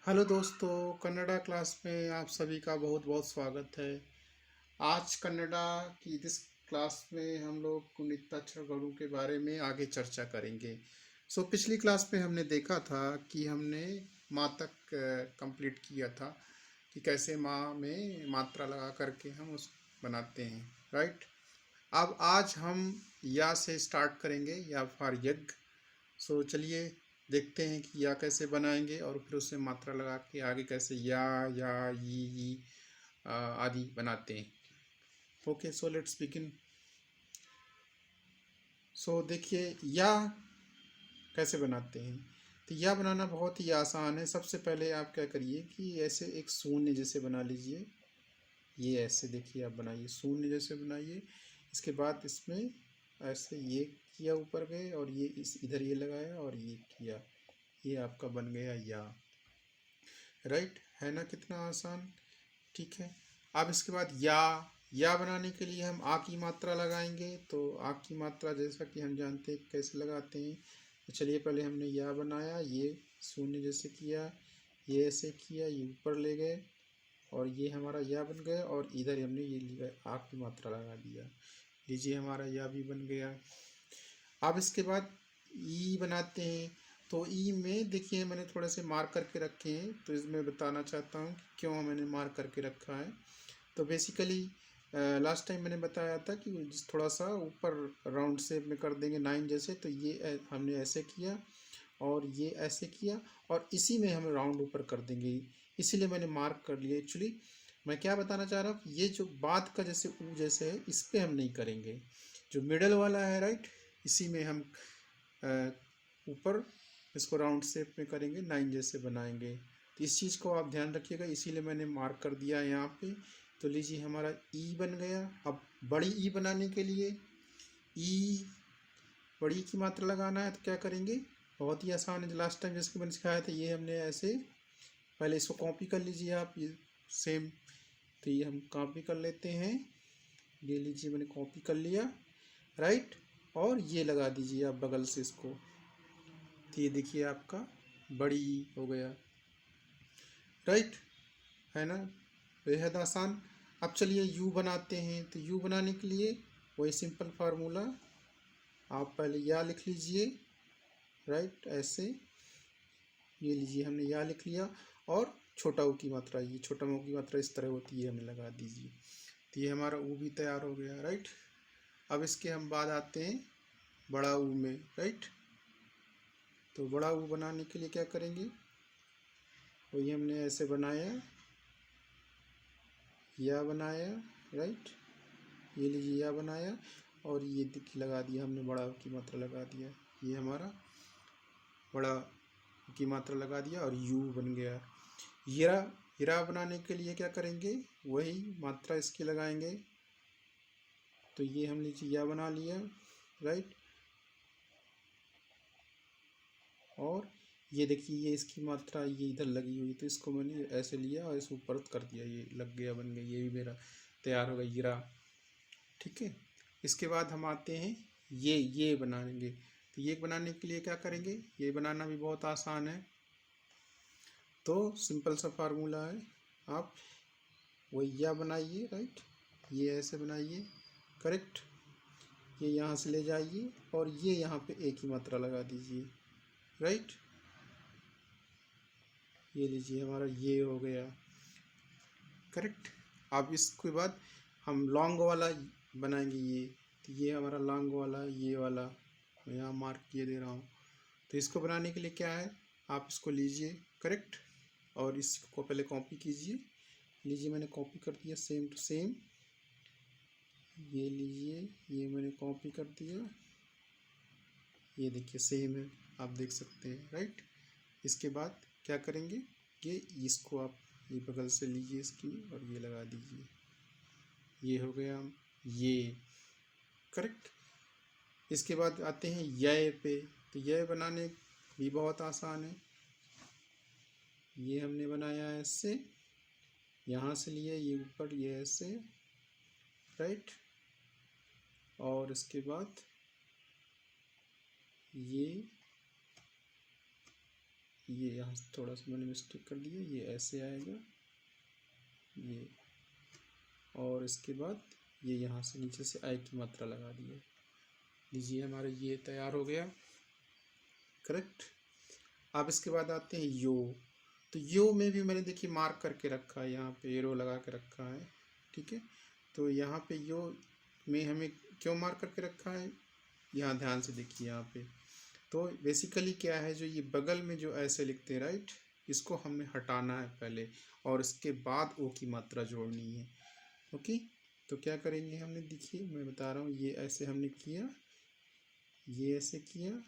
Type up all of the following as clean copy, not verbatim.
Hello दोस्तों, Kannada class में आप सभी का बहुत बहुत स्वागत है। आज कन्नड़ा की इस क्लास में हम लोग गुणिताक्षर के बारे में आगे चर्चा करेंगे। पिछली क्लास में हमने देखा था कि हमने माँ तक कंप्लीट किया था कि कैसे माँ में मात्रा लगा करके हम उस बनाते हैं, राइट। अब आज हम या से स्टार्ट करेंगे, या फॉर यज्ञ। चलिए देखते हैं कि या कैसे बनाएंगे और फिर उसमें मात्रा लगा के आगे कैसे या ई आदि बनाते हैं। Okay, so let's begin. देखिए या कैसे बनाते हैं। तो या बनाना बहुत ही आसान है। सबसे पहले आप क्या करिए कि ऐसे एक शून्य जैसे बना लीजिए। ये ऐसे देखिए, आप बनाइए शून्य जैसे बनाइए। इसके बाद इसमें ऐसे ये किया ऊपर गए और ये इस इधर ये लगाया और ये किया, ये आपका बन गया या। राइट है ना, कितना आसान। ठीक है। अब इसके बाद या बनाने के लिए हम आ की मात्रा लगाएंगे। तो आ की मात्रा जैसा कि हम जानते हैं कैसे लगाते हैं। तो चलिए पहले हमने या बनाया, ये शून्य जैसे किया, ये ऐसे किया, ये ऊपर ले गए और ये हमारा या बन गया और इधर हमने ये लिया आ की मात्रा लगा दिया। लीजिए हमारा या भी बन गया। अब इसके बाद ई बनाते हैं। तो ई में देखिए मैंने थोड़े से मार्क करके रखे हैं, तो इसमें बताना चाहता हूँ कि क्यों मैंने मार्क करके रखा है। तो बेसिकली लास्ट टाइम मैंने बताया था कि थोड़ा सा ऊपर राउंड शेप में कर देंगे 9 जैसे। तो ये हमने ऐसे किया और ये ऐसे किया और इसी में हम राउंड ऊपर कर देंगे, इसीलिए मैंने मार्क कर लिया। एक्चुअली मैं क्या बताना चाह रहा हूँ, ये जो बाद का जैसे ऊ जैसे है इस पर हम नहीं करेंगे, जो मिडल वाला है, राइट, इसी में हम ऊपर इसको राउंड शेप में करेंगे, 9 जैसे बनाएंगे। तो इस चीज़ को आप ध्यान रखिएगा, इसीलिए मैंने मार्क कर दिया है यहाँ पे। तो लीजिए हमारा ई बन गया। अब बड़ी ई बनाने के लिए ई बड़ी की मात्रा लगाना है तो क्या करेंगे, बहुत ही आसान है। लास्ट टाइम जैसे मैंने सिखाया था, ये हमने ऐसे पहले इसको कॉपी कर लीजिए आप, ये सेम। तो ये हम कॉपी कर लेते हैं, ये लीजिए मैंने कॉपी कर लिया, राइट। और ये लगा दीजिए आप बगल से इसको। तो ये देखिए आपका बड़ी हो गया, राइट, है ना, बेहद आसान। अब चलिए यू बनाते हैं। तो यू बनाने के लिए वही सिंपल फार्मूला, आप पहले या लिख लीजिए, राइट, ऐसे। ये लीजिए हमने या लिख लिया और छोटा ऊ की मात्रा, ये छोटा ऊ की मात्रा इस तरह होती है, हमें लगा दीजिए। तो ये हमारा ऊ भी तैयार हो गया, राइट। अब इसके हम बाद आते हैं बड़ा ऊ में, राइट। तो बड़ा ऊ बनाने के लिए क्या करेंगे, वही हमने ऐसे बनाया, या बनाया, राइट। ये लीजिए या बनाया और ये देखिए लगा दिया हमने, बड़ा की मात्रा लगा दिया, ये हमारा बड़ा की मात्रा लगा दिया और यू बन गया। हीरा हीरा बनाने के लिए क्या करेंगे, वही मात्रा इसकी लगाएंगे। तो ये हम लीजिए या बना लिया, राइट। और ये देखिए ये इसकी मात्रा ये इधर लगी हुई, तो इसको मैंने ऐसे लिया और इसको ऊपर कर दिया, ये लग गया, बन गया, ये भी मेरा तैयार हो गया हीरा। ठीक है। इसके बाद हम आते हैं ये बनाएंगे। तो ये बनाने के लिए क्या करेंगे, ये बनाना भी बहुत आसान है। तो सिंपल सा फार्मूला है, आप वही या बनाइए, राइट, ये ऐसे बनाइए, करेक्ट। ये यहाँ से ले जाइए और ये यहाँ पे एक ही मात्रा लगा दीजिए, राइट। ये लीजिए हमारा ये हो गया, करेक्ट। अब इसके बाद हम लॉन्ग वाला बनाएंगे ये। तो ये हमारा लॉन्ग वाला, ये वाला मैं यहाँ मार्क किए दे रहा हूँ। तो इसको बनाने के लिए क्या है, आप इसको लीजिए, करेक्ट, और इसको पहले कॉपी कीजिए। लीजिए मैंने कॉपी कर दिया सेम टू सेम, ये लीजिए, ये मैंने कॉपी कर दिया, ये देखिए सेम है, आप देख सकते हैं, राइट। इसके बाद क्या करेंगे, ये इसको आप ये बगल से लीजिए इसकी और ये लगा दीजिए, ये हो गया ये, करेक्ट। इसके बाद आते हैं य पे। तो यह बनाने भी बहुत आसान है। ये हमने बनाया है ऐसे, यहाँ से लिया ये ऊपर, ये ऐसे, राइट। और इसके बाद ये ये यहाँ से थोड़ा सा मैंने मिस्टेक कर दिया, ये ऐसे आएगा ये, और इसके बाद ये यहाँ से नीचे से आई की मात्रा लगा दी है। लीजिए हमारा ये तैयार हो गया। करेक्ट। अब इसके बाद आते हैं यो। तो यो में भी मैंने देखिए मार्क करके रखा है, यहाँ पे एरो लगा के रखा है। ठीक है, तो यहाँ पे यो में हमें क्यों मार्क करके रखा है, यहाँ ध्यान से देखिए यहाँ पे। तो बेसिकली क्या है, जो ये बगल में जो ऐसे लिखते हैं राइट, इसको हमें हटाना है पहले, और इसके बाद ओ की मात्रा जोड़नी है। ओके, तो क्या करेंगे हमने, देखिए मैं बता रहा हूँ, ये ऐसे हमने किया, ये ऐसे किया,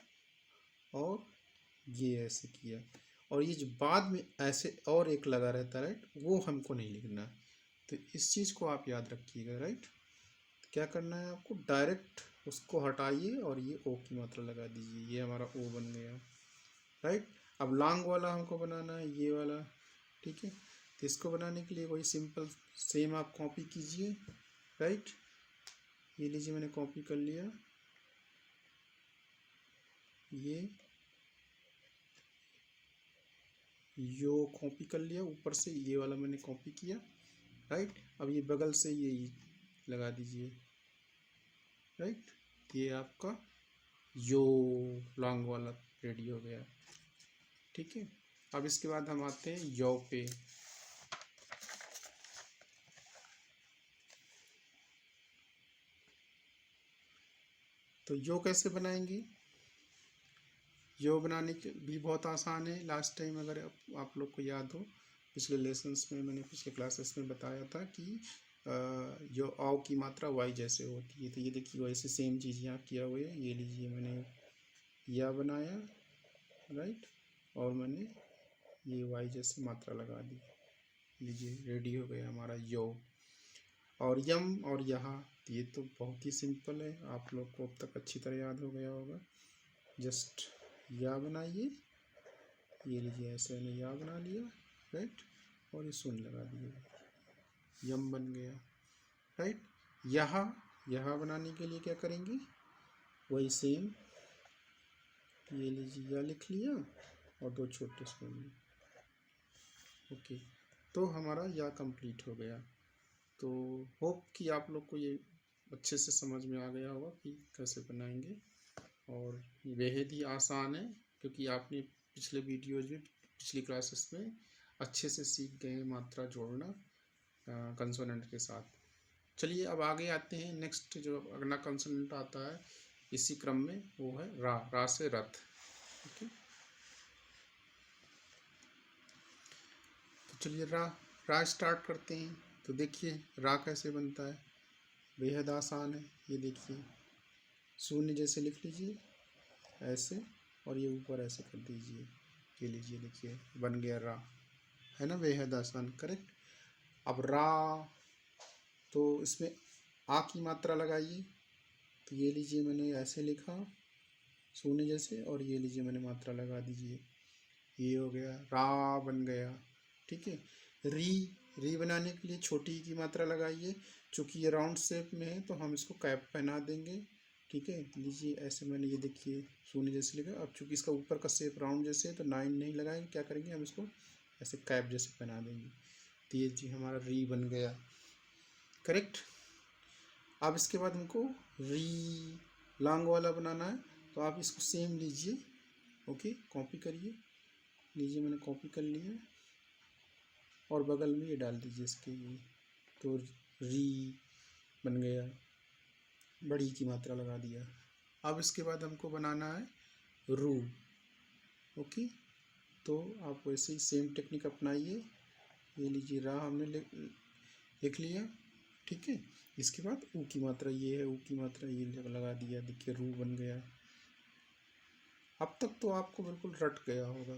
और ये ऐसे किया, और ये जो बाद में ऐसे और एक लगा रहता है राइट, वो हमको नहीं लिखना। तो इस चीज़ को आप याद रखिएगा राइट। क्या करना है आपको, डायरेक्ट उसको हटाइए और ये ओ की मात्रा लगा दीजिए, ये हमारा ओ बन गया राइट। अब लॉन्ग वाला हमको बनाना है, ये वाला। ठीक है, तो इसको बनाने के लिए वही सिंपल सेम आप कॉपी कीजिए राइट। ये लीजिए मैंने कॉपी कर लिया, ये यो कॉपी कर लिया, ऊपर से ये वाला मैंने कॉपी किया राइट। अब ये बगल से ये लगा दीजिए राइट, ये आपका यो लॉन्ग वाला रेडी हो गया। ठीक है, अब इसके बाद हम आते हैं यो पे। तो यो कैसे बनाएंगे, यो बनाने के भी बहुत आसान है। लास्ट टाइम अगर आप लोग को याद हो, पिछले लेसन्स में मैंने पिछले क्लासेस में बताया था कि जो औ की मात्रा वाई जैसे होती है। तो ये देखिए वैसे सेम चीज़ यहाँ किया हुआ है। ये लीजिए मैंने या बनाया राइट, और मैंने ये वाई जैसे मात्रा लगा दी। लीजिए रेडी हो गया हमारा यो। और यम और यहाँ, ये तो बहुत ही सिंपल है, आप लोग को अब तक अच्छी तरह याद हो गया होगा। जस्ट या बनाइए, ये लीजिए ऐसे मैंने या बना लिया राइट, और ये शून्य लगा दिए, यम बन गया राइट। यहाँ बनाने के लिए क्या करेंगे, वही सेम, ये लीजिए या लिख लिया और दो छोटे शून्य। ओके, तो हमारा या कंप्लीट हो गया। तो होप कि आप लोग को ये अच्छे से समझ में आ गया होगा कि कैसे बनाएंगे, और बेहद ही आसान है, क्योंकि आपने पिछले वीडियोज में, पिछली क्लासेस में अच्छे से सीख गए मात्रा जोड़ना कंसोनेंट के साथ। चलिए अब आगे आते हैं। नेक्स्ट जो अगला कंसोनेंट आता है इसी क्रम में, वो है रा। रा से रथ। ओके, तो चलिए रा स्टार्ट करते हैं। तो देखिए रा कैसे बनता है, बेहद आसान है। ये देखिए शून्य जैसे लिख लीजिए ऐसे, और ये ऊपर ऐसे कर दीजिए। ये लीजिए देखिए बन गया रा, है ना, बेहद आसान। करेक्ट। अब रा, तो इसमें आ की मात्रा लगाइए। तो ये लीजिए मैंने ऐसे लिखा शून्य जैसे, और ये लीजिए मैंने मात्रा लगा दीजिए, ये हो गया रा बन गया। ठीक है, री बनाने के लिए छोटी की मात्रा लगाइए। चूँकि ये राउंड शेप में है तो हम इसको कैप पहना देंगे। ठीक है, लीजिए ऐसे मैंने ये देखिए शून्य जैसे लिखा। अब चूँकि इसका ऊपर का शेप राउंड जैसे है तो 9 नहीं लगाएंगे, क्या करेंगे हम इसको ऐसे कैप जैसे पहना देंगे। तो ये जी हमारा री बन गया। करेक्ट। अब इसके बाद हमको री लॉन्ग वाला बनाना है, तो आप इसको सेम लीजिए। ओके, कॉपी करिए। लीजिए मैंने कॉपी कर लिया, और बगल में ये डाल दीजिए इसके, ये तो री बन गया, बड़ी की मात्रा लगा दिया। अब इसके बाद हमको बनाना है रू। ओके, तो आप वैसे ही सेम टेक्निक अपनाइए। ये लीजिए रा हमने लिख लिया। ठीक है, इसके बाद ऊ की मात्रा ये है, ऊ की मात्रा ये लगा दिया। देखिए रू बन गया। अब तक तो आपको बिल्कुल रट गया होगा,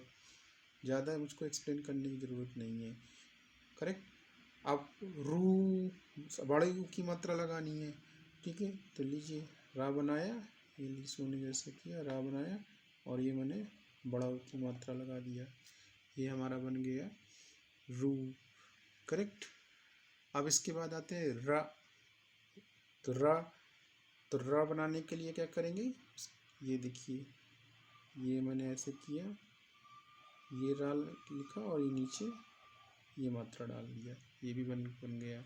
ज़्यादा मुझको एक्सप्लेन करने की ज़रूरत नहीं है। करेक्ट। अब रू बड़े ऊ की मात्रा लगानी है। ठीक है, तो लीजिए रा बनाया, ये लीजिए शून्य जैसे किया, रा बनाया, और ये मैंने बड़ा ऊ की मात्रा लगा दिया। ये हमारा बन गया रू। करेक्ट। अब इसके बाद आते हैं रा। तो रा बनाने के लिए क्या करेंगे, ये देखिए ये मैंने ऐसे किया, ये रा लिखा और ये नीचे ये मात्रा डाल दिया, ये भी बन गया।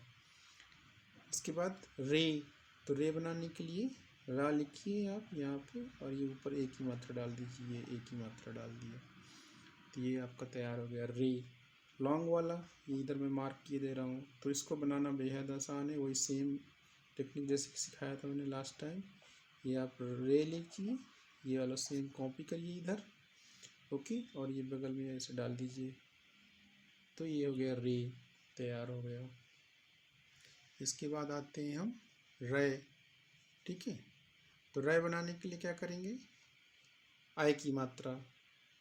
इसके बाद रे, तो रे बनाने के लिए रा लिखिए आप यहाँ पे और ये ऊपर एक ही मात्रा डाल दीजिए, ये एक ही मात्रा डाल दिया, तो ये आपका तैयार हो गया रे। लॉन्ग वाला ये इधर मैं मार्क किए दे रहा हूँ, तो इसको बनाना बेहद आसान है, वही सेम टेक्निक जैसे सिखाया था मैंने लास्ट टाइम। ये आप रे लीजिए, ये वाला सेम कॉपी करिए इधर, ओके, और ये बगल में ऐसे डाल दीजिए, तो ये हो गया रे, तैयार हो गया। इसके बाद आते हैं हम रे, ठीक है। तो रे बनाने के लिए क्या करेंगे, आय की मात्रा,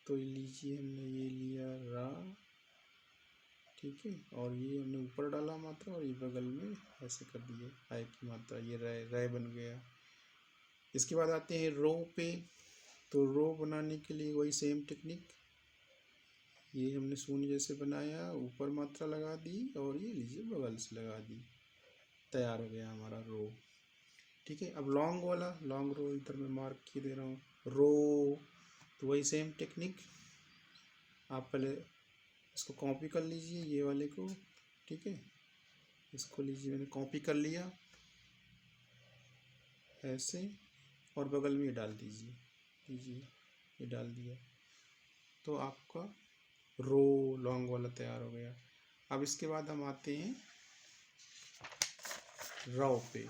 तो लीजिए हमने ये लिया रा, ठीक है, और ये हमने ऊपर डाला मात्रा और ये बगल में ऐसे कर दिए आय की मात्रा, ये रे बन गया। इसके बाद आते हैं रो पे, तो रो बनाने के लिए वही सेम टेक्निक, ये हमने शून्य जैसे बनाया, ऊपर मात्रा लगा दी और ये लीजिए बगल से लगा दी, तैयार हो गया हमारा रो, ठीक है। अब लॉन्ग वाला, लॉन्ग रो इधर मैं मार्क किए दे रहा हूँ, रो, तो वही सेम टेक्निक, आप पहले इसको कॉपी कर लीजिए ये वाले को, ठीक है, इसको लीजिए, मैंने कॉपी कर लिया ऐसे, और बगल में ये डाल दीजिए, लीजिए ये डाल दिया, तो आपका रो लॉन्ग वाला तैयार हो गया। अब इसके बाद हम आते हैं रो पे,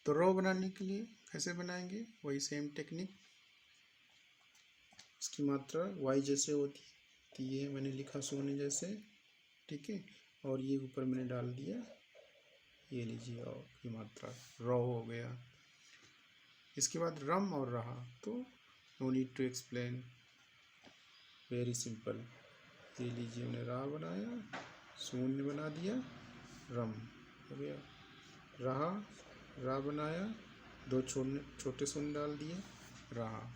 तो रो बनाने के लिए कैसे बनाएंगे, वही सेम टेक्निक, इसकी मात्रा वाई जैसे होती, तो ये मैंने लिखा शून्य जैसे, ठीक है, और ये ऊपर मैंने डाल दिया, ये लीजिए और ये मात्रा रो हो गया। इसके बाद रम और रहा, तो no need to explain, very simple, ये लीजिए मैंने रा बनाया, शून्य बना दिया, रम हो गया, रहा, रा बनाया, दो छोटे शून्य डाल दिए, रहा,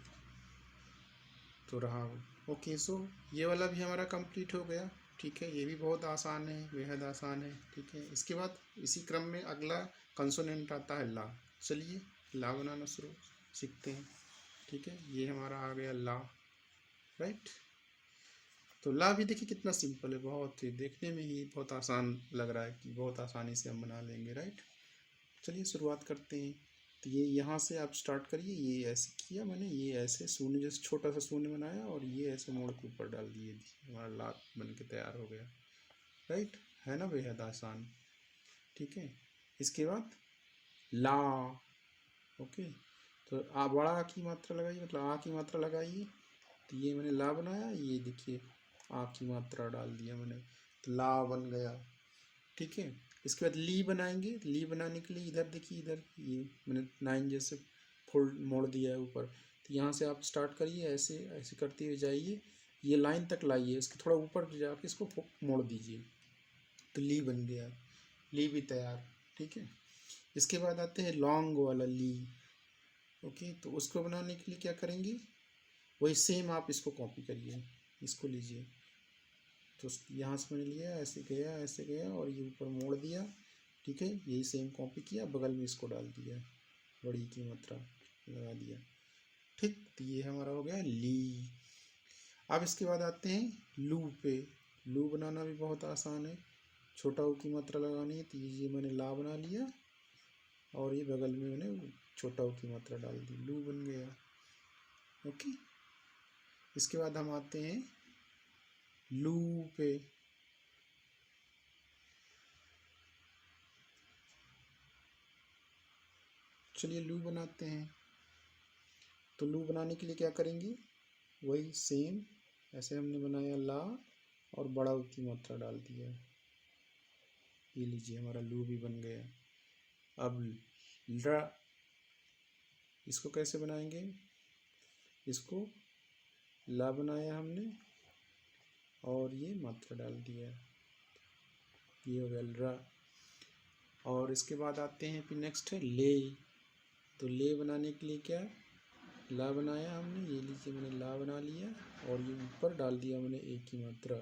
तो रहा। ओके, सो ये वाला भी हमारा कंप्लीट हो गया, ठीक है, ये भी बहुत आसान है, बेहद आसान है, ठीक है। इसके बाद इसी क्रम में अगला कंसोनेंट आता है ला, चलिए ला बनाना शुरू सीखते हैं, ठीक है, ये हमारा आ गया ला, राइट। तो ला भी देखिए कितना सिंपल है, बहुत ही देखने में ही बहुत आसान लग रहा है कि बहुत आसानी से हम बना लेंगे, राइट। चलिए शुरुआत करते हैं, तो ये यहाँ से आप स्टार्ट करिए, ये ऐसे किया मैंने, ये ऐसे शून्य जैसे छोटा सा शून्य बनाया और ये ऐसे मोड़ के ऊपर डाल दिए, हमारा ला बन के तैयार हो गया, राइट, है ना, बेहद आसान, ठीक है। इसके बाद ला, ओके, तो आ बड़ा आ की मात्रा लगाइए, मतलब आ की मात्रा लगाइए, तो ये मैंने ला बनाया, ये देखिए आ की मात्रा डाल दिया मैंने, तो ला बन गया, ठीक है। इसके बाद ली बनाएंगे, ली बनाने के लिए इधर देखिए, इधर ये मैंने 9 जैसे फोल्ड मोड़ दिया है ऊपर, तो यहाँ से आप स्टार्ट करिए, ऐसे ऐसे करते हुए जाइए, ये लाइन तक लाइए, इसके थोड़ा ऊपर जाके इसको मोड़ दीजिए, तो ली बन गया, ली भी तैयार, ठीक है। इसके बाद आते हैं लॉन्ग वाला ली, ओके, तो उसको बनाने के लिए क्या करेंगे, वही सेम आप इसको कॉपी करिए, इसको लीजिए, तो यहाँ से मैंने लिया, ऐसे गया और ये ऊपर मोड़ दिया, ठीक है, यही सेम कॉपी किया, बगल में इसको डाल दिया, बड़ी की मात्रा लगा दिया, ठीक, तो ये हमारा हो गया ली। अब इसके बाद आते हैं लू पे, लू बनाना भी बहुत आसान है, छोटा ऊ की मात्रा लगानी है, तो ये मैंने ला बना लिया और ये बगल में मैंने छोटा ऊ की मात्रा डाल दी, लू बन गया, ओके। इसके बाद हम आते हैं लू पे, चलिए लू बनाते हैं, तो लू बनाने के लिए क्या करेंगे, वही सेम ऐसे हमने बनाया ला और बड़ा ऊ की मात्रा डाल दिया, ये लीजिए हमारा लू भी बन गया। अब ला, इसको कैसे बनाएंगे, इसको ला बनाया हमने और ये मात्रा डाल दिया, ये हो गया ला। और इसके बाद आते हैं फिर नेक्स्ट है ले, तो ले बनाने के लिए क्या, ला बनाया हमने, ये लीजिए मैंने ला बना लिया और ये ऊपर डाल दिया मैंने एक की मात्रा,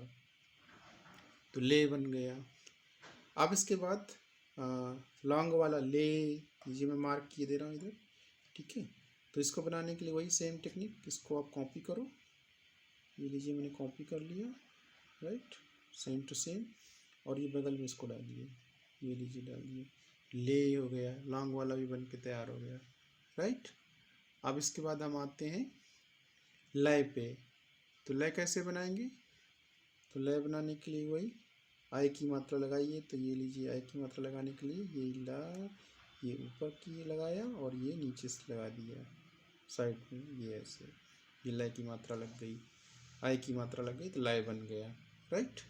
तो ले बन गया। अब इसके बाद लॉन्ग वाला ले, लीजिए मैं मार्क किए दे रहा हूँ इधर, ठीक है, तो इसको बनाने के लिए वही सेम टेक्निक, इसको आप कॉपी करो, ये लीजिए मैंने कॉपी कर लिया, राइट, सेम टू सेम, और ये बगल में इसको डालिए, ये लीजिए डाल दिए, ले हो गया, लॉन्ग वाला भी बन के तैयार हो गया, राइट। अब इसके बाद हम आते हैं लय पे। तो लय कैसे बनाएंगे? तो लय बनाने के लिए वही आई की मात्रा लगाइए, तो ये लीजिए आई की मात्रा लगाने के लिए ये ला, ये ऊपर की लगाया और ये नीचे से लगा दिया साइड में, ये ऐसे, ये लय की मात्रा लग गई, आई की मात्रा लग गई, तो लय बन गया, राइट।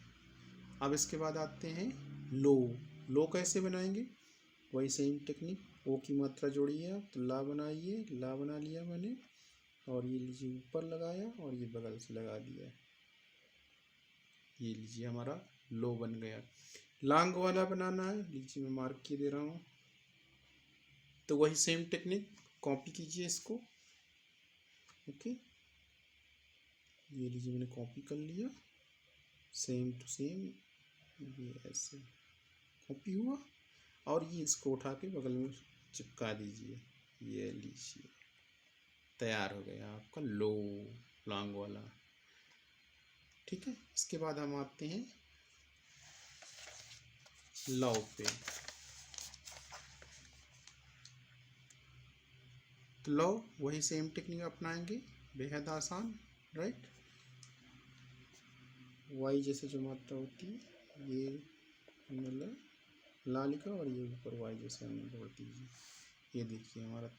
अब इसके बाद आते हैं लो। लो कैसे बनाएंगे? वही सेम टेक्निक, ओ की मात्रा जोड़िए आप, तो ला बनाइए, ला बना लिया मैंने, और ये लीजिए ऊपर लगाया और ये बगल से लगा दिया, ये लीजिए हमारा लो बन गया। लॉन्ग वाला बनाना है, लीजिए मैं मार्क किए दे रहा हूँ, तो वही सेम टेक्निक, कॉपी कीजिए इसको, ओके, ये लीजिए मैंने कॉपी कर लिया, सेम टू सेम, ये ऐसे कॉपी हुआ, और ये इसको उठा के बगल में चिपका दीजिए, ये लीजिए तैयार हो गया आपका लो, लॉन्ग वाला, ठीक है। इसके बाद हम आते हैं लव पे। तो लव वही सेम टेक्निक अपनाएंगे, बेहद आसान, राइट। वाई जैसे जो मात्रा होती है, ये मतलब ला लिखा और ये ऊपर वाई जैसे हमने जोड़ दीजिए, ये देखिए हमारा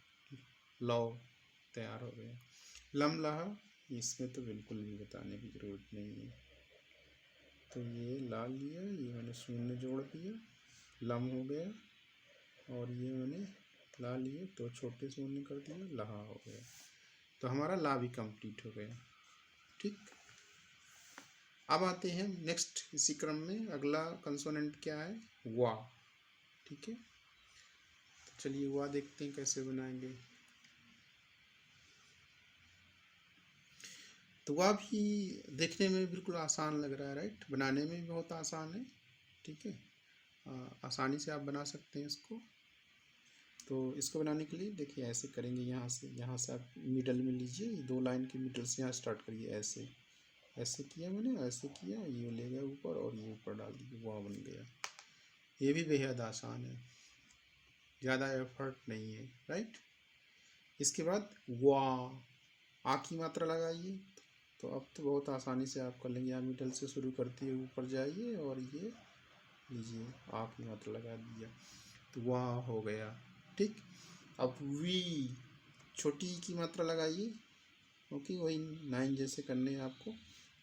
लव तैयार हो गया। लम लहा, इसमें तो बिल्कुल भी बताने की ज़रूरत नहीं है, तो ये ला लिया, ये मैंने शून्य जोड़ दिया, लम हो गया, और ये मैंने ला लिए तो छोटे शून्य कर दिया, लहा हो गया, तो हमारा ला भी कंप्लीट हो गया, ठीक। अब आते हैं नेक्स्ट, इसी क्रम में अगला कंसोनेंट क्या है? वा, ठीक है। तो चलिए वा देखते हैं कैसे बनाएंगे। तो वह भी देखने में बिल्कुल आसान लग रहा है, राइट, बनाने में भी बहुत आसान है, ठीक है, आसानी से आप बना सकते हैं इसको। तो इसको बनाने के लिए देखिए ऐसे करेंगे, यहाँ से आप मिडल में लीजिए, 2 लाइन के मिडल से यहाँ स्टार्ट करिए, ऐसे ऐसे किया मैंने, ऐसे किया, ये ले गया ऊपर और ये ऊपर डाल दिया, वाह बन गया। ये भी बेहद आसान है, ज़्यादा एफर्ट नहीं है, राइट। इसके बाद वाह, आ की मात्रा लगाइए, तो अब तो बहुत आसानी से आप कर लेंगे, यहाँ मिडल से शुरू करते हुए ऊपर जाइए और ये लीजिए आ की मात्रा लगा दिया, तो वाह हो गया, ठीक। अब वी, छोटी की मात्रा लगाइए, ओके, वही 9 जैसे करने हैं आपको,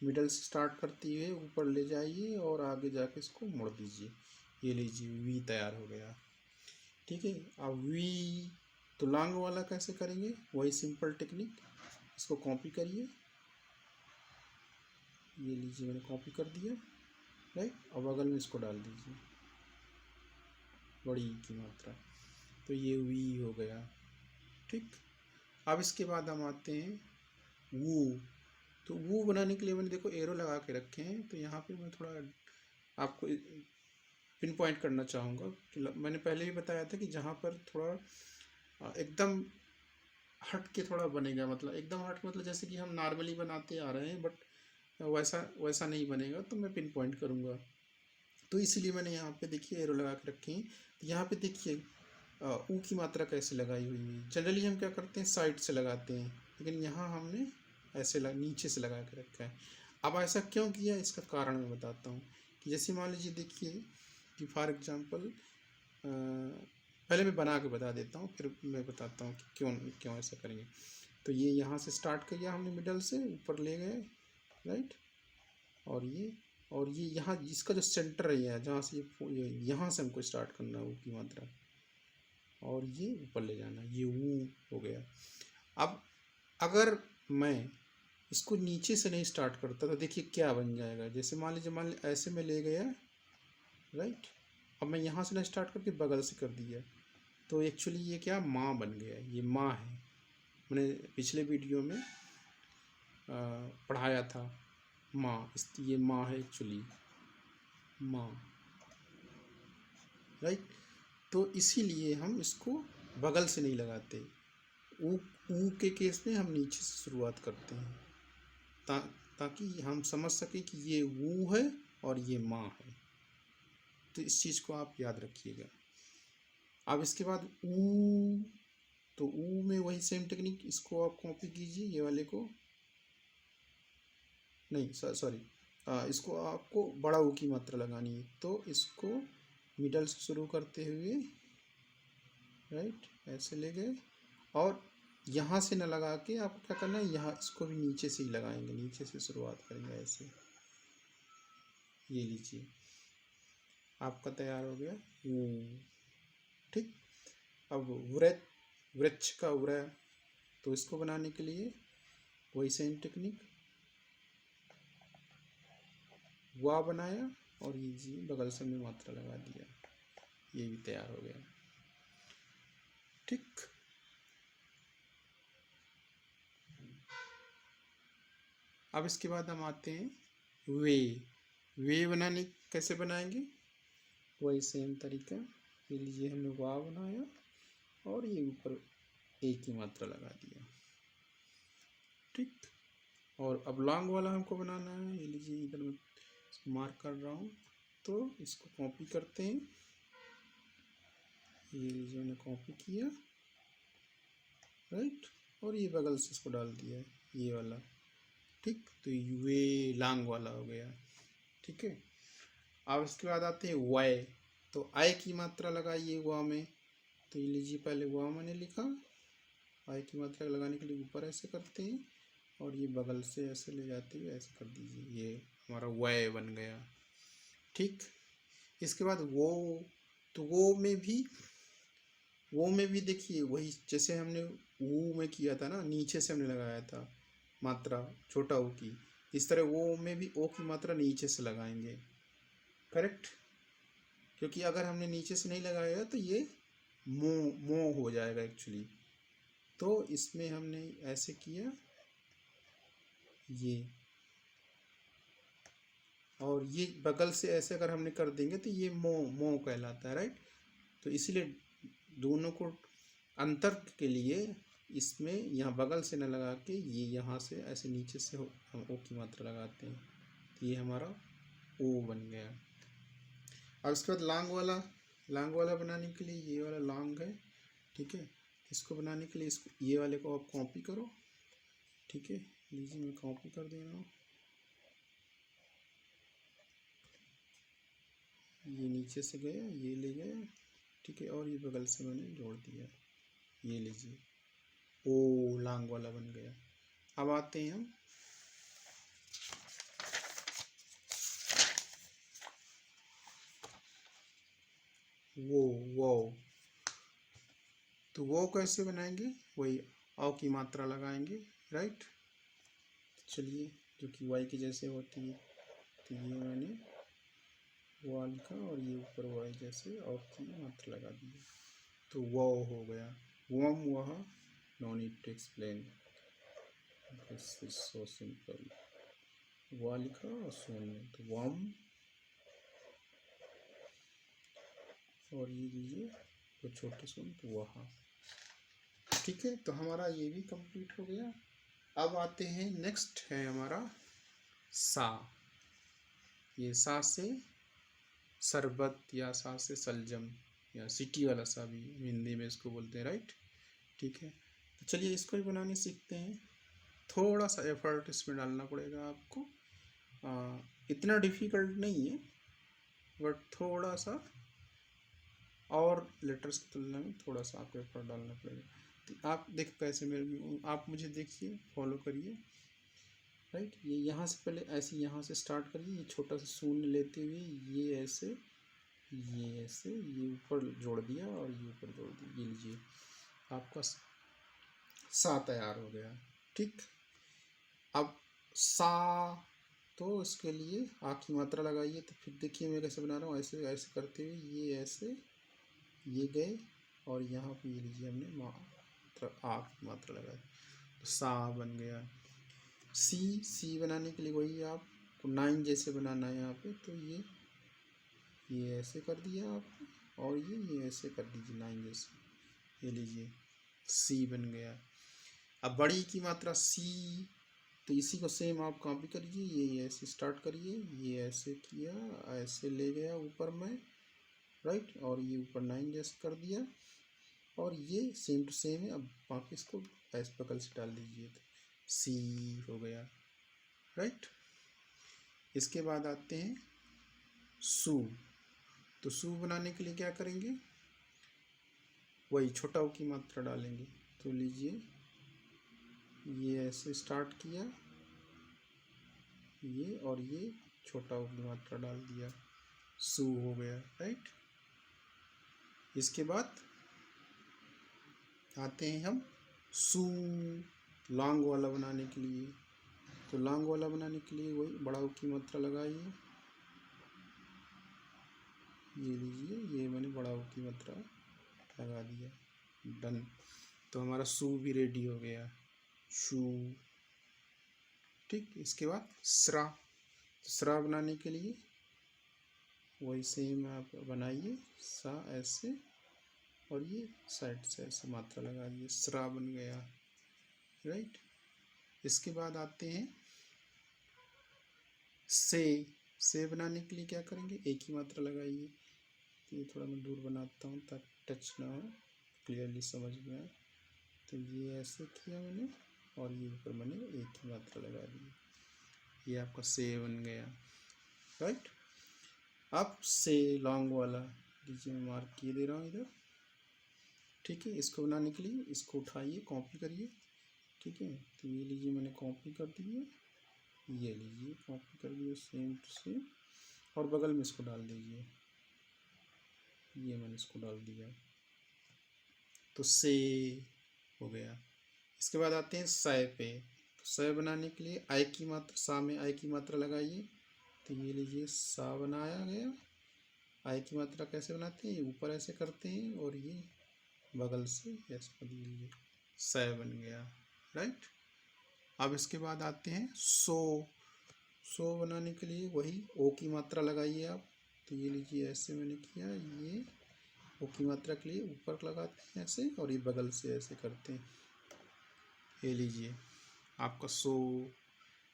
मिडल से स्टार्ट करते हुए ऊपर ले जाइए और आगे जाके इसको मोड़ दीजिए, ये लीजिए वी तैयार हो गया, ठीक है। अब वी, तो लॉन्ग वाला कैसे करेंगे? वही सिंपल टेक्निक, इसको कॉपी करिए, ये लीजिए मैंने कॉपी कर दिया, राइट, और बगल में इसको डाल दीजिए बड़ी की मात्रा, तो ये वी हो गया, ठीक। अब इसके बाद हम आते हैं वू। तो वू बनाने के लिए मैंने देखो एरो लगा के रखे हैं, तो यहाँ पे मैं थोड़ा आपको पिन पॉइंट करना चाहूँगा। मैंने पहले भी बताया था कि जहाँ पर थोड़ा एकदम हट के थोड़ा बनेगा, मतलब एकदम हट मतलब जैसे कि हम नॉर्मली बनाते आ रहे हैं, बट वैसा वैसा नहीं बनेगा, तो मैं पिन पॉइंट करूँगा। तो इसलिए मैंने यहाँ पे देखिए एरो लगा के रखे हैं। तो यहाँ पे देखिए ऊ की मात्रा कैसे लगाई हुई है। जनरली हम क्या करते हैं, साइड से लगाते हैं, लेकिन यहाँ हमने ऐसे नीचे से लगा के रखा है। अब ऐसा क्यों किया, इसका कारण मैं बताता हूँ। कि जैसे मान लीजिए देखिए कि फॉर एग्जांपल पहले मैं बना के बता देता हूँ, फिर मैं बताता हूँ कि क्यों क्यों ऐसा करेंगे। तो ये यहाँ से स्टार्ट किया हमने, मिडल से ऊपर ले गए, राइट, और ये यहाँ इसका जो सेंटर है, जहाँ से ये यहाँ से हमको स्टार्ट करना है ऊ की मात्रा, और ये ऊपर ले जाना, ये ऊ हो गया। अब अगर मैं इसको नीचे से नहीं स्टार्ट करता तो देखिए क्या बन जाएगा। जैसे मान लीजिए ऐसे में ले गया, राइट, अब मैं यहाँ से ना स्टार्ट करके बगल से कर दिया, तो एक्चुअली ये क्या माँ बन गया, ये माँ है। मैंने पिछले वीडियो में पढ़ाया था माँ, ये माँ है एक्चुअली, माँ, राइट। तो इसीलिए हम इसको बगल से नहीं लगाते, ऊ ऊ के केस में हम नीचे से शुरुआत करते हैं ताकि हम समझ सकें कि ये ऊ है और ये माँ है। तो इस चीज़ को आप याद रखिएगा। अब इसके बाद ऊ, तो ऊ में वही सेम टेक्निक, इसको आप कॉपी कीजिए, ये वाले को नहीं सॉरी, इसको आपको बड़ा ऊ की मात्रा लगानी है। तो इसको मिडल से शुरू करते हुए राइट ऐसे ले गए, और यहाँ से न लगा के आपको क्या करना है, यहाँ इसको भी नीचे से ही लगाएंगे, नीचे से शुरुआत करेंगे ऐसे। ये लीजिए आपका तैयार हो गया ऊ। ठीक, अब वृक्ष का उरा, तो इसको बनाने के लिए वही सेम टेक्निक, वा बनाया और ये जी बगल से में मात्रा लगा दिया, ये भी तैयार हो गया। ठीक, अब इसके बाद हम आते हैं वे बनाने कैसे बनाएंगे, वही सेम तरीका। ये लीजिए हमने वा बनाया और ये ऊपर एक की मात्रा लगा दिया। ठीक, और अब लॉन्ग वाला हमको बनाना है। ये लीजिए इधर मैं मार्क कर रहा हूँ, तो इसको कॉपी करते हैं। ये लीजिए मैंने कॉपी किया राइट, और ये बगल से इसको डाल दिया ये वाला। ठीक, तो वे लॉन्ग वाला हो गया। ठीक है, अब इसके बाद आते हैं वाई, तो आई की मात्रा लगाइए वा में। तो ये लीजिए पहले वा मैंने लिखा, आई की मात्रा लगाने के लिए ऊपर ऐसे करते हैं और ये बगल से ऐसे ले जाते हुए ऐसे कर दीजिए, ये हमारा वाई बन गया। ठीक, इसके बाद वो, तो वो में भी देखिए वही जैसे हमने वो में किया था ना, नीचे से हमने लगाया था मात्रा छोटा ओ की, इस तरह वो में भी ओ की मात्रा नीचे से लगाएंगे। करेक्ट, क्योंकि अगर हमने नीचे से नहीं लगाया तो ये मो हो जाएगा एक्चुअली। तो इसमें हमने ऐसे किया ये, और ये बगल से ऐसे अगर हमने कर देंगे तो ये मो कहलाता है राइट। तो इसलिए दोनों को अंतर के लिए इसमें यहाँ बगल से न लगा के ये यहाँ से ऐसे नीचे से हम ओ की मात्रा लगाते हैं, तो ये हमारा ओ बन गया। अब उसके बाद लॉन्ग वाला बनाने के लिए ये वाला लॉन्ग है। ठीक है, इसको बनाने के लिए इसको ये वाले को आप कॉपी करो। ठीक है, लीजिए मैं कॉपी कर दे रहा हूँ, ये नीचे से गया, ये ले गया। ठीक है, और ये बगल से मैंने जोड़ दिया, ये लीजिए ओ लॉन्ग वाला बन गया। अब आते हैं हम वो, तो वो कैसे बनाएंगे, वही औ की मात्रा लगाएंगे राइट। चलिए, जो कि वाई की जैसे होती है, तो ये मैंने वो लिखा और ये ऊपर वाई जैसे औ की मात्रा लगा दी, तो वो हो गया। वम वह, no need to explain, this is so simple. वह लिखा और शून्य, तो वम, और ये लीजिए तो छोटे शून्य, तो वहाँ। ठीक है, तो हमारा ये भी कंप्लीट हो गया। अब आते हैं नेक्स्ट है हमारा सा। ये सा से शरबत या सा से सलजम या सिटी वाला सा भी हिंदी में इसको बोलते हैं राइट। ठीक है, तो चलिए इसको भी बनाने सीखते हैं। थोड़ा सा एफर्ट इसमें डालना पड़ेगा आपको, इतना डिफ़िकल्ट नहीं है, बट थोड़ा सा और लेटर्स की तुलना में थोड़ा सा आपको एफर्ट डालना पड़ेगा। तो आप देख कैसे आप मुझे देखिए, फॉलो करिए राइट। ये यहाँ से पहले ऐसे यहाँ से स्टार्ट करिए, ये छोटा सा शून्य लेते हुए ये ऐसे, ये ऊपर जोड़ दिया और ये ऊपर जोड़ दिया, ये लीजिए आपका सा तैयार हो गया। ठीक, अब सा, तो इसके लिए आ की मात्रा लगाइए। तो फिर देखिए मैं कैसे बना रहा हूँ, ऐसे ऐसे करते हुए ये ऐसे ये गए और यहाँ पे ये लीजिए हमने मात्रा आ की मात्रा लगाई, तो सा बन गया। सी बनाने के लिए वही आपको 9 जैसे बनाना है यहाँ पे, तो ये ऐसे कर दिया आप, और ये ऐसे कर दीजिए 9 जैसे, ये लीजिए सी बन गया। अब बड़ी की मात्रा सी, तो इसी को सेम आप कॉपी करिए, ये ऐसे स्टार्ट करिए, ये ऐसे किया, ऐसे ले गया ऊपर में, राइट, और ये ऊपर 9 जैसे कर दिया, और ये सेम टू सेम है। अब बाकी इसको ऐसे बगल से डाल दीजिए, तो सी हो गया, राइट। इसके बाद आते हैं सू। तो सू बनाने के लिए क्या करेंगे, वही छोटा ऊ की मात्रा डालेंगे। तो लीजिए, ये ऐसे स्टार्ट किया, ये और ये छोटा ऊ की मात्रा डाल दिया, सू हो गया, राइट। इसके बाद आते हैं हम सू लॉन्ग वाला बनाने के लिए। तो लॉन्ग वाला बनाने के लिए वही बड़ा ऊ की मात्रा लगाइए, ये लीजिए, ये मैंने बड़ा ऊ की मात्रा लगा दिया, डन। तो हमारा सू भी रेडी हो गया, शू, ठीक। इसके बाद स्रा। तो स्रा बनाने के लिए वही सेम आप बनाइए, सा ऐसे, और ये साइड से ऐसे मात्रा लगा दिए, स्रा बन गया, राइट। इसके बाद आते हैं से बनाने के लिए क्या करेंगे, एक ही मात्रा लगाइए। तो ये थोड़ा मैं दूर बनाता हूँ ताकि टच ना हो, क्लियरली समझ में आए। तो ये ऐसे किया मैंने, और ये ऊपर मैंने एक ही मात्रा लगा दी, ये आपका से बन गया, राइट। अब से लॉन्ग वाला लीजिए, मैं मार्क किए दे रहा हूँ इधर, ठीक है। इसको बनाने के लिए इसको उठाइए, कॉपी करिए, ठीक है। तो ये लीजिए, मैंने कॉपी कर दिए, ये लीजिए कॉपी कर दिया सेम टू सेम, और बगल में इसको डाल दीजिए, ये मैंने इसको डाल दिया, तो से हो गया। इसके बाद आते हैं सय पे। तो सय बनाने के लिए आई की मात्रा, सा में आई की मात्रा लगाइए। तो ये लीजिए, सा बनाया गया। आई की मात्रा कैसे बनाते हैं, ऊपर ऐसे करते हैं, और ये बगल से ऐसे कर लीजिए, सय बन गया, राइट। अब इसके बाद आते हैं सो बनाने के लिए वही ओ की मात्रा लगाइए आप। तो ये लीजिए, ऐसे मैंने किया, ये ओ की मात्रा के लिए ऊपर लगाते हैं ऐसे, और ये बगल से ऐसे करते हैं, ये लीजिए आपका सो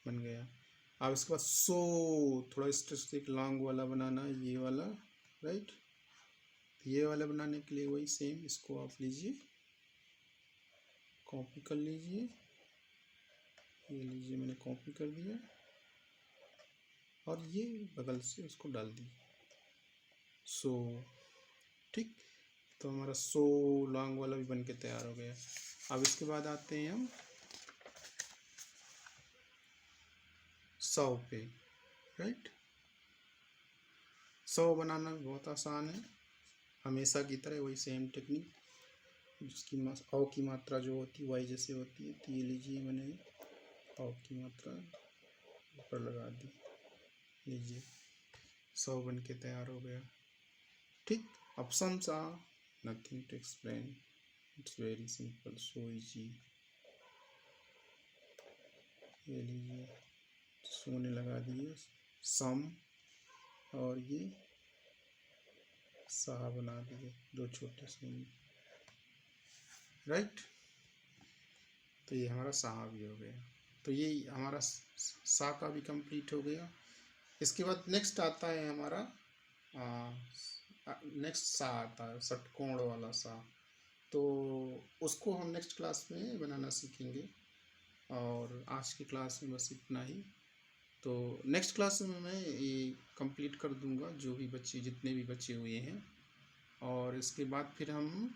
बन गया। अब इसके बाद सो थोड़ा स्ट्रेस एक लॉन्ग वाला बनाना, ये वाला, राइट। ये वाला बनाने के लिए वही सेम, इसको आप लीजिए, कॉपी कर लीजिए, ये लीजिए मैंने कॉपी कर दिया, और ये बगल से उसको डाल दी, सो, ठीक। तो हमारा सो लॉन्ग वाला भी बन के तैयार हो गया। अब इसके बाद आते हैं हम सौ पे, राइट। सौ बनाना भी बहुत आसान है, हमेशा की तरह वही सेम टेक्निक, जिसकी औ की मात्रा जो होती है वाई जैसे होती है। तो ये लीजिए, मैंने औ की मात्रा ऊपर लगा दी, लीजिए 100 बन के तैयार हो गया, ठीक। Options are nothing to explain, it's very simple, so easy. ये लीजिए, सोने लगा दिए सम, और ये सा बना दिए, दो छोटे से, राइट। तो ये हमारा सा भी हो गया। तो ये हमारा सा का भी कंप्लीट हो गया। इसके बाद नेक्स्ट आता है हमारा नेक्स्ट सा आता है षटकोण वाला सा। तो उसको हम नेक्स्ट क्लास में बनाना सीखेंगे, और आज की क्लास में बस इतना ही। तो नेक्स्ट क्लास में मैं ये कंप्लीट कर दूंगा, जो भी बच्चे जितने भी बचे हुए हैं, और इसके बाद फिर हम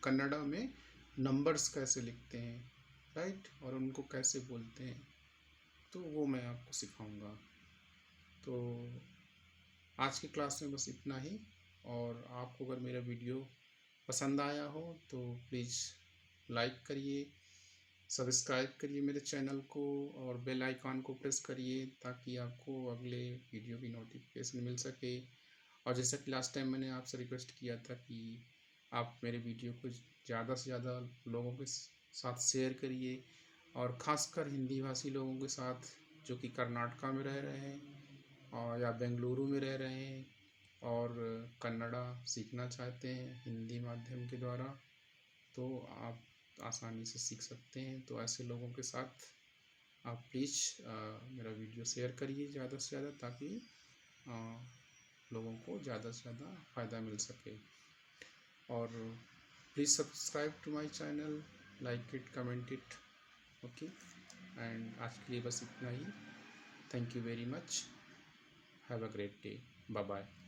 कन्नड़ा में नंबर्स कैसे लिखते हैं, राइट, और उनको कैसे बोलते हैं, तो वो मैं आपको सिखाऊंगा। तो आज की क्लास में बस इतना ही, और आपको अगर मेरा वीडियो पसंद आया हो तो प्लीज़ लाइक करिए, सब्सक्राइब करिए मेरे चैनल को, और बेल आइकॉन को प्रेस करिए ताकि आपको अगले वीडियो की नोटिफिकेशन मिल सके। और जैसा कि लास्ट टाइम मैंने आपसे रिक्वेस्ट किया था कि आप मेरे वीडियो को ज़्यादा से ज़्यादा लोगों के साथ शेयर करिए, और ख़ासकर हिंदी भाषी लोगों के साथ जो कि कर्नाटका में रह रहे हैं, और या बेंगलुरु में रह रहे हैं, और कन्नड़ा सीखना चाहते हैं हिंदी माध्यम के द्वारा। तो आप आसानी से सीख सकते हैं। तो ऐसे लोगों के साथ आप प्लीज़ मेरा वीडियो शेयर करिए ज़्यादा से ज़्यादा, ताकि लोगों को ज़्यादा से ज़्यादा फ़ायदा मिल सके। और please subscribe to my channel, like it, comment it, okay. And आज के लिए बस इतना ही। Thank you very much. Have a great day. Bye bye.